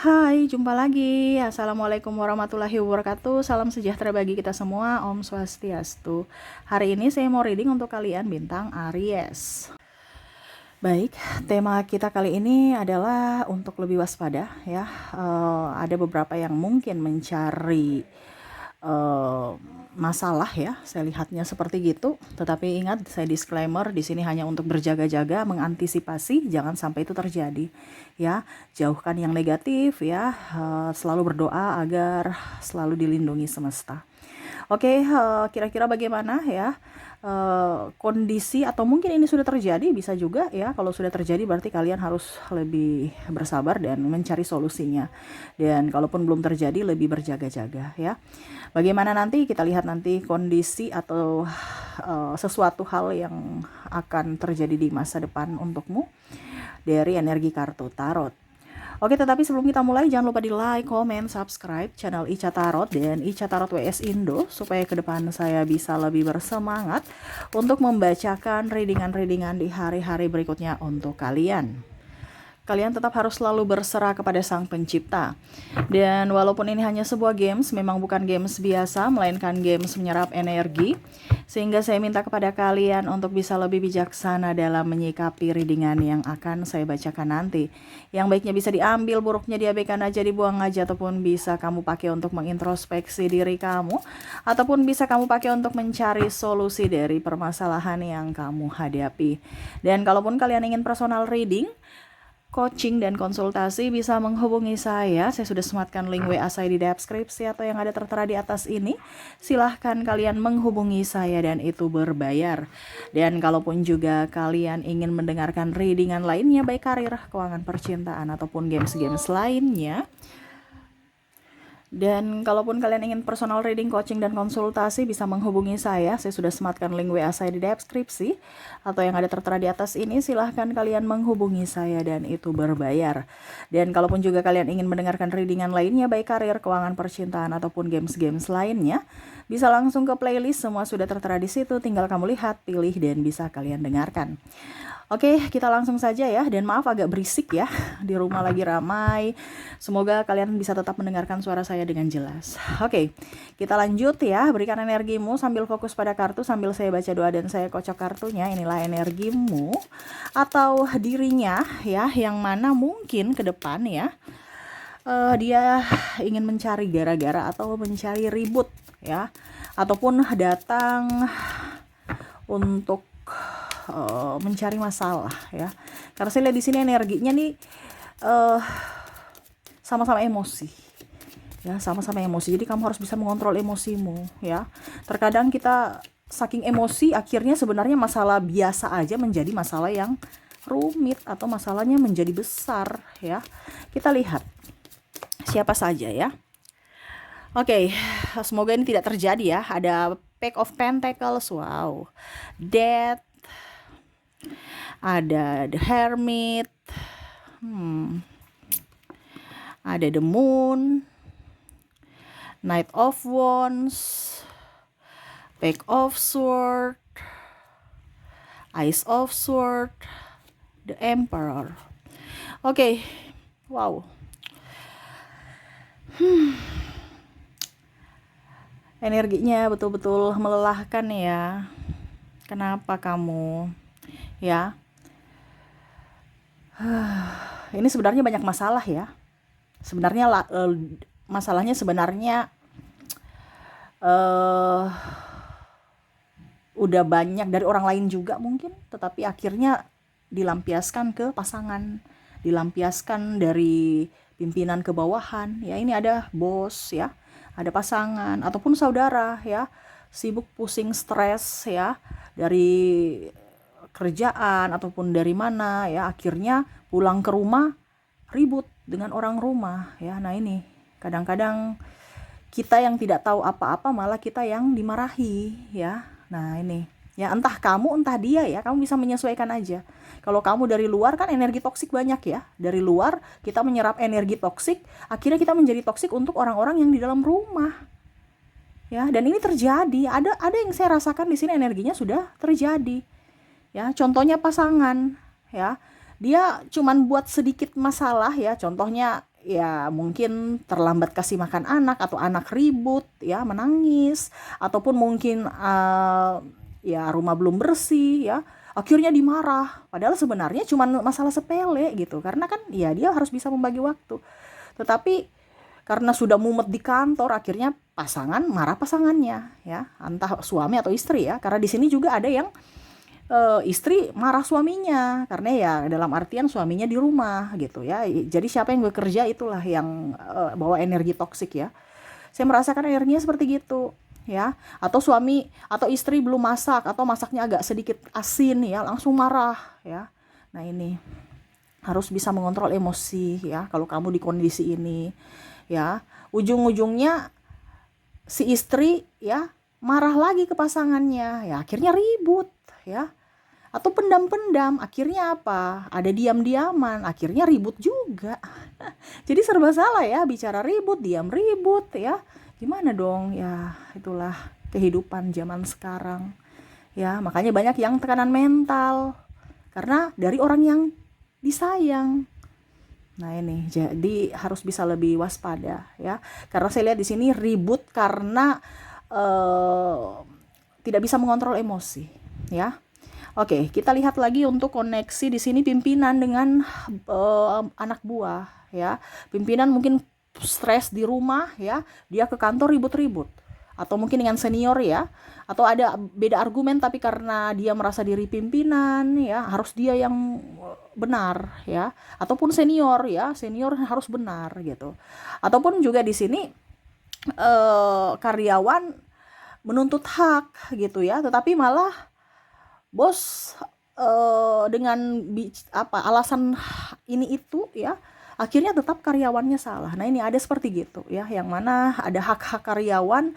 Hai, jumpa lagi. Assalamualaikum warahmatullahi wabarakatuh. Salam sejahtera bagi kita semua. Om Swastiastu. Hari ini saya mau reading untuk kalian bintang Aries. Baik, tema kita kali ini adalah untuk lebih waspada ya. Ada beberapa yang mungkin mencari masalah ya, saya lihatnya seperti gitu. Tetapi ingat, saya disclaimer di sini hanya untuk berjaga-jaga, mengantisipasi jangan sampai itu terjadi ya. Jauhkan yang negatif ya, selalu berdoa agar selalu dilindungi semesta. Oke, kira-kira bagaimana ya kondisi, atau mungkin ini sudah terjadi, bisa juga ya. Kalau sudah terjadi berarti kalian harus lebih bersabar dan mencari solusinya. Dan kalaupun belum terjadi, lebih berjaga-jaga ya. Bagaimana nanti kita lihat nanti kondisi atau sesuatu hal yang akan terjadi di masa depan untukmu dari energi kartu tarot. Oke, tetapi sebelum kita mulai, jangan lupa di like, comment, subscribe channel Ica Tarot dan Ica Tarot WS Indo, supaya ke depan saya bisa lebih bersemangat untuk membacakan readingan-readingan di hari-hari berikutnya untuk kalian. Kalian tetap harus selalu berserah kepada Sang Pencipta. Dan walaupun ini hanya sebuah games, memang bukan games biasa, melainkan games menyerap energi. Sehingga saya minta kepada kalian untuk bisa lebih bijaksana dalam menyikapi readingan yang akan saya bacakan nanti. Yang baiknya bisa diambil, buruknya diabaikan aja, dibuang aja, ataupun bisa kamu pakai untuk mengintrospeksi diri kamu, ataupun bisa kamu pakai untuk mencari solusi dari permasalahan yang kamu hadapi. Dan kalaupun kalian ingin personal reading, coaching dan konsultasi, bisa menghubungi saya. Saya sudah sematkan link WA saya di deskripsi atau yang ada tertera di atas ini. Silahkan kalian menghubungi saya dan itu berbayar. Dan kalaupun juga kalian ingin mendengarkan readingan lainnya, baik karir, keuangan, percintaan, ataupun games-games lainnya, dan kalaupun kalian ingin personal reading, coaching, dan konsultasi, bisa menghubungi saya. Saya sudah sematkan link WA saya di deskripsi atau yang ada tertera di atas ini. Silahkan kalian menghubungi saya dan itu berbayar. Dan kalaupun juga kalian ingin mendengarkan readingan lainnya, baik karir, keuangan, percintaan, ataupun games-games lainnya, bisa langsung ke playlist. Semua sudah tertera di situ. Tinggal kamu lihat, pilih, dan bisa kalian dengarkan. Oke, kita langsung saja ya. Dan maaf agak berisik ya, di rumah lagi ramai. Semoga kalian bisa tetap mendengarkan suara saya dengan jelas. Oke, kita lanjut ya. Berikan energimu sambil fokus pada kartu, sambil saya baca doa dan saya kocok kartunya. Inilah energimu atau dirinya ya, yang mana mungkin ke depan ya, dia ingin mencari gara-gara atau mencari ribut ya, ataupun datang untuk mencari masalah ya. Karena saya lihat di sini energinya nih sama-sama emosi ya, sama-sama emosi. Jadi kamu harus bisa mengontrol emosimu ya. Terkadang kita saking emosi, akhirnya sebenarnya masalah biasa aja menjadi masalah yang rumit atau masalahnya menjadi besar ya. Kita lihat siapa saja ya. Oke, semoga ini tidak terjadi ya. Ada Pack of Pentacles, wow, Death, ada The Hermit, ada The Moon, Knight of Wands, Pack of Swords, Ace of Swords, The Emperor. Oke, wow. Energinya betul-betul melelahkan ya. Kenapa kamu ya? Ini sebenarnya banyak masalah ya. Sebenarnya masalahnya sebenarnya udah banyak dari orang lain juga mungkin, tetapi akhirnya dilampiaskan ke pasangan, dilampiaskan dari pimpinan ke bawahan ya. Ini ada bos ya, ada pasangan ataupun saudara ya, sibuk, pusing, stres ya, dari kerjaan ataupun dari mana ya, akhirnya pulang ke rumah ribut dengan orang rumah ya. Nah ini kadang-kadang kita yang tidak tahu apa-apa malah kita yang dimarahi ya. Nah ini ya, entah kamu entah dia ya, kamu bisa menyesuaikan aja. Kalau kamu dari luar kan energi toksik banyak ya, dari luar kita menyerap energi toksik, akhirnya kita menjadi toksik untuk orang-orang yang di dalam rumah ya. Dan ini terjadi, ada yang saya rasakan di sini energinya sudah terjadi ya. Contohnya pasangan ya, dia cuman buat sedikit masalah ya, contohnya ya mungkin terlambat kasih makan anak, atau anak ribut ya menangis, ataupun mungkin ya rumah belum bersih ya, akhirnya dimarah, padahal sebenarnya cuma masalah sepele gitu, karena kan ya dia harus bisa membagi waktu. Tetapi karena sudah mumet di kantor, akhirnya pasangan marah pasangannya ya, entah suami atau istri ya, karena di sini juga ada yang istri marah suaminya karena ya dalam artian suaminya di rumah gitu ya. Jadi siapa yang bekerja itulah yang bawa energi toksik ya. Saya merasakan energinya seperti gitu ya. Atau suami atau istri belum masak, atau masaknya agak sedikit asin ya, langsung marah ya. Nah ini harus bisa mengontrol emosi ya kalau kamu di kondisi ini ya. Ujung-ujungnya si istri ya marah lagi ke pasangannya ya, akhirnya ribut ya, atau pendam-pendam, akhirnya apa, ada diam-diaman, akhirnya ribut juga. Jadi serba salah ya, bicara ribut, diam ribut ya, gimana dong ya. Itulah kehidupan zaman sekarang ya. Makanya banyak yang tekanan mental karena dari orang yang disayang. Nah ini jadi harus bisa lebih waspada ya, karena saya lihat di sini ribut karena tidak bisa mengontrol emosi ya. Oke, kita lihat lagi untuk koneksi di sini pimpinan dengan anak buah ya. Pimpinan mungkin stres di rumah ya, dia ke kantor ribut-ribut. Atau mungkin dengan senior ya, atau ada beda argumen tapi karena dia merasa diri pimpinan ya, harus dia yang benar ya. Ataupun senior ya, senior harus benar gitu. Ataupun juga di sini karyawan menuntut hak gitu ya, tetapi malah bos dengan alasan ini itu ya, akhirnya tetap karyawannya salah. Nah ini ada seperti gitu ya, yang mana ada hak-hak karyawan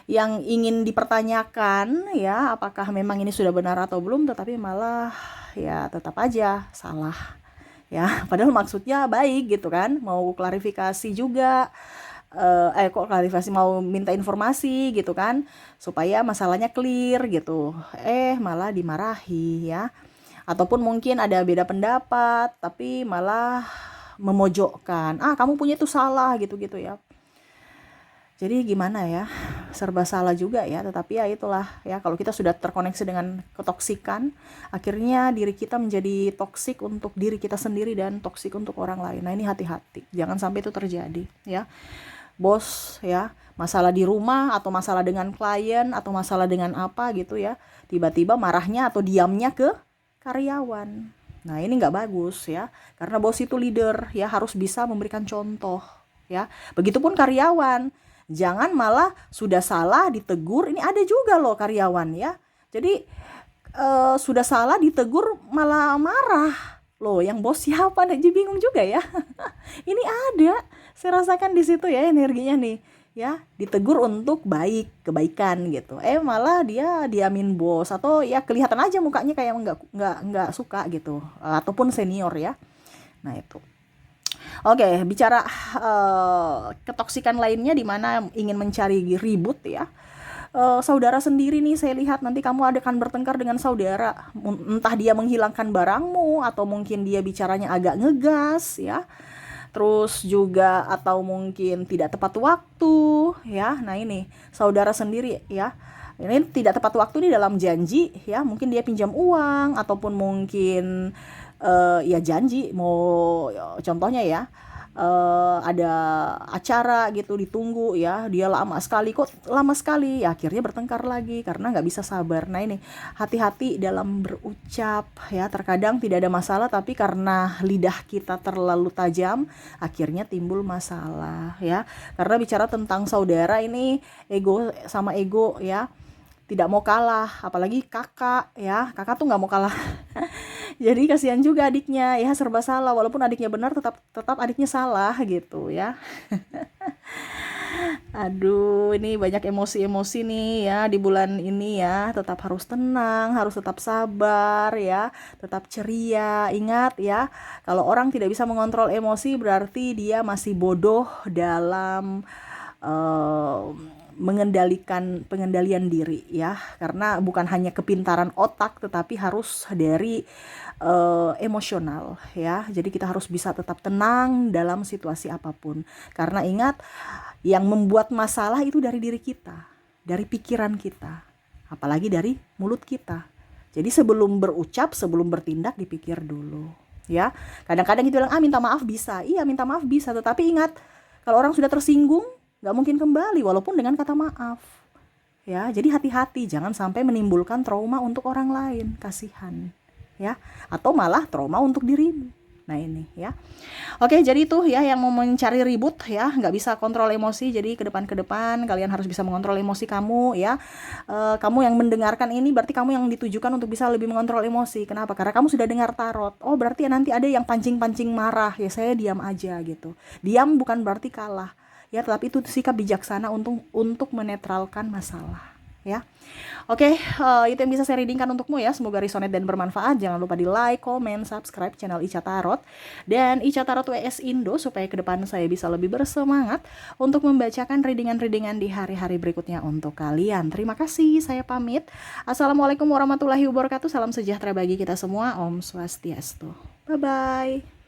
yang ingin dipertanyakan ya, apakah memang ini sudah benar atau belum, tetapi malah ya tetap aja salah ya, padahal maksudnya baik gitu kan, mau klarifikasi juga, kok klarifikasi, mau minta informasi gitu kan, supaya masalahnya clear gitu, malah dimarahi ya. Ataupun mungkin ada beda pendapat tapi malah memojokkan, kamu punya itu salah gitu-gitu ya. Jadi gimana ya, serba salah juga ya. Tetapi ya itulah ya, kalau kita sudah terkoneksi dengan ketoksikan, akhirnya diri kita menjadi toksik untuk diri kita sendiri dan toksik untuk orang lain. Nah ini hati-hati, jangan sampai itu terjadi ya. Bos ya, masalah di rumah atau masalah dengan klien atau masalah dengan apa gitu ya, tiba-tiba marahnya atau diamnya ke karyawan. Nah ini nggak bagus ya, karena bos itu leader ya, harus bisa memberikan contoh ya. Begitupun karyawan, jangan malah sudah salah ditegur. Ini ada juga loh karyawan ya, jadi sudah salah ditegur malah marah loh, yang bos siapa, jadi bingung juga ya. Ini ada, saya rasakan di situ ya energinya nih ya, ditegur untuk kebaikan gitu, malah dia diamin bos, atau ya kelihatan aja mukanya kayak nggak suka gitu, ataupun senior ya. Nah itu. Oke, bicara ketoksikan lainnya di mana ingin mencari ribut ya. Saudara sendiri nih, saya lihat nanti kamu akan bertengkar dengan saudara, entah dia menghilangkan barangmu, atau mungkin dia bicaranya agak ngegas ya, terus juga atau mungkin tidak tepat waktu ya. Nah ini saudara sendiri ya, ini tidak tepat waktu nih dalam janji ya, mungkin dia pinjam uang, ataupun mungkin ya janji mau, contohnya ya, ada acara gitu ditunggu ya, dia lama sekali ya, akhirnya bertengkar lagi karena nggak bisa sabar. Nah ini hati-hati dalam berucap ya, terkadang tidak ada masalah tapi karena lidah kita terlalu tajam akhirnya timbul masalah ya. Karena bicara tentang saudara ini, ego sama ego ya, tidak mau kalah, apalagi kakak ya, kakak tuh nggak mau kalah. Jadi kasihan juga adiknya ya, serba salah, walaupun adiknya benar tetap adiknya salah gitu ya. Aduh, ini banyak emosi-emosi nih ya di bulan ini ya. Tetap harus tenang, harus tetap sabar ya, tetap ceria. Ingat ya, kalau orang tidak bisa mengontrol emosi berarti dia masih bodoh dalam pengendalian diri ya, karena bukan hanya kepintaran otak tetapi harus dari emosional ya. Jadi kita harus bisa tetap tenang dalam situasi apapun, karena ingat, yang membuat masalah itu dari diri kita, dari pikiran kita, apalagi dari mulut kita. Jadi sebelum berucap, sebelum bertindak, dipikir dulu ya. Kadang-kadang kita bilang, minta maaf bisa. Iya, minta maaf bisa, tetapi ingat, kalau orang sudah tersinggung gak mungkin kembali walaupun dengan kata maaf ya. Jadi hati-hati, jangan sampai menimbulkan trauma untuk orang lain, kasihan ya, atau malah trauma untuk dirimu. Nah ini ya. Oke, jadi itu ya, yang mau mencari ribut ya, nggak bisa kontrol emosi. Jadi ke depan kalian harus bisa mengontrol emosi kamu ya. Kamu yang mendengarkan ini berarti kamu yang ditujukan untuk bisa lebih mengontrol emosi. Kenapa? Karena kamu sudah dengar tarot. Oh, berarti nanti ada yang pancing-pancing marah ya, saya diam aja gitu. Diam bukan berarti kalah ya, tetapi itu sikap bijaksana untuk menetralkan masalah ya. Oke, itu yang bisa saya readingkan untukmu ya. Semoga resonate dan bermanfaat. Jangan lupa di like, comment, subscribe channel Ica Tarot dan Ica Tarot WS Indo, supaya ke depan saya bisa lebih bersemangat untuk membacakan readingan-readingan di hari-hari berikutnya untuk kalian. Terima kasih, saya pamit. Assalamualaikum warahmatullahi wabarakatuh. Salam sejahtera bagi kita semua. Om Swastiastu. Bye-bye.